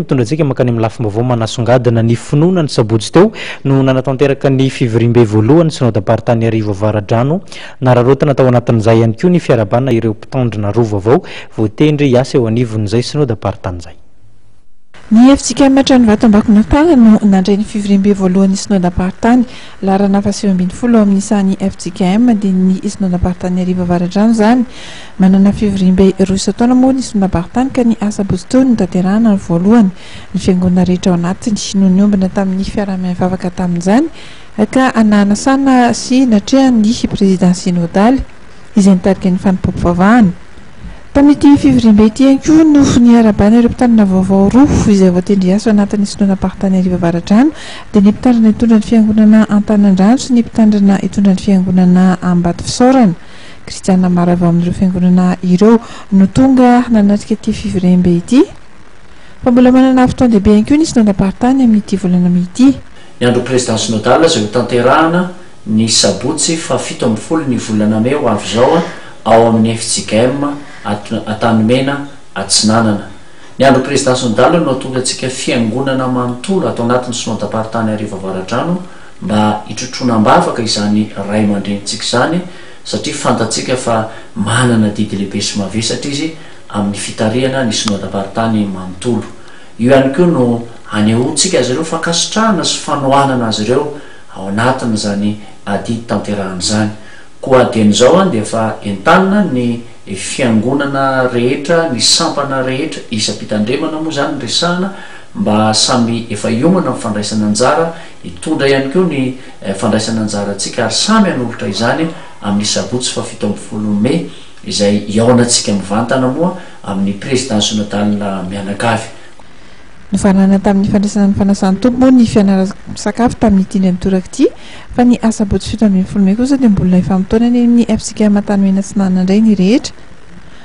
Mitondrantsika makany amin'ny lafim-baovao manasongadina ny finoana ny sabotsy teo no nanatanteraka ny fivirimbe voalohany synodam-paritany Arivo Avaradrano nararotana tao anatin'izay ihany koa ny fiarabanina ireo mpitandrina roa vaovao voatendry hiasa eo anivon'izay synodam-paritany izay. Ny FJKM Trano Vatombakonatany no nandray ny fivirimbe voalohany synodam-paritany larana fahaseho ambin'ny folo amin'ny isan'ny FJKM dia ny synodam-paritany Arivo Avaradrano izany. Manana fivirimbe roa isan-taona moa ny synodam-paritany ka ny asabotsy teo no tanterahana ny voalohany ny fiangonana rehetra ao anatiny no niombana tamin'ny fiaraha-mivavaka tamin'izany ka ananasana sy natrehan ny président synodaly izay nitarika ny fanampam-pivavahana. Tamin'ity fivirimbe ity ihany koa no niarabana ireo mpitandrina vaovao roa izay voatendry asa anatin'ny synodam-paritany Arivo Avaradrano dia ny mpitandrina hitondra ny fiangonana Antanandrano sy ny mpitandrina hitondra ny fiangonana Ambatofisaorana. Kristiana maro avy amin'ireo fiangonana ireo no tonga nanatrika ity fivirimbe ity. Fa mbola manana fotoan-dehibe ihany koa ny synodam-paritany amin'ity volana ity. Ny andro président synodal izay ho tanterahana ny sabotsy fa 17 ny volana May ho avy izao ao amin'ny FJKM Antanimena Atsinanana. Ny andro président synodal no tonga antsika fiangonana manontolo atao anatin'ny synodam-paritany Arivo Avaradrano mba hitrotroana-bavaka izany ray aman-drenitsika izany satria fantatsika fa manana didy lehibe sy mavesatra izy amin'ny fitarihana ny synodam-paritany manontolo. Io ihany koa no hanehoantsika azy ireo fankasitrahana sy fanohanana azy ireo ao anatin' izany adidy tanterahana izany. Koa dian'izao dia fa entanina ny fiangonana rehetra, ny sampana rehetra isam-pitandremana moa izany resahana mba samy efa iomana amin'ny fandraisana anjara, hitondra ihany koa ny fandraisana anjara antsika ary samy hanolotra izany amin'ny sabotsy fa 17 May izay iaonantsika mivantana moa amin'ny président synodal mianakavy. Nofanana tamin'ny fandraisana ny fanasany tompo moa ny fianara-sakafo tamin'ity indray mitoraka ity fa ny asabotsy 17 May kosa dia mbola efa mitonany ny FJKM Antanimena Atsinanana indray ny rehetra.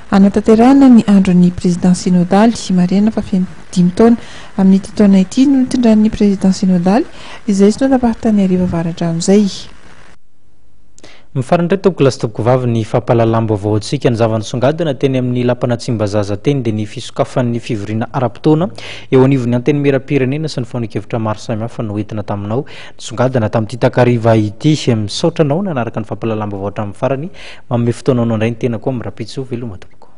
Anatanterahana ny andron'ny président synodaly Mariana fa 5 taona amin'ity taona ity no nitondran'ny président synodaly izay synodam-paritany Arivo Avaradrano izay. Mifarandray toboko lasa toboko vavy ny fampahalalam-baovao antsika ny zava-nisongadina teny amin'ny lapana Tsimbazaza teny dia ny fisokafan'ny fivoriana ara-potoana eo anivon'ny anteny miram-pirenena sy ny fanenkevitra maro samihafa no entina taminao nisongadina tamin'ity takariva ity misaotra anao nanaraka ny fampahalalam-baovao hatramin'ny farany manome fotoananao indray ny tena koa mirapitso veloma tompoko.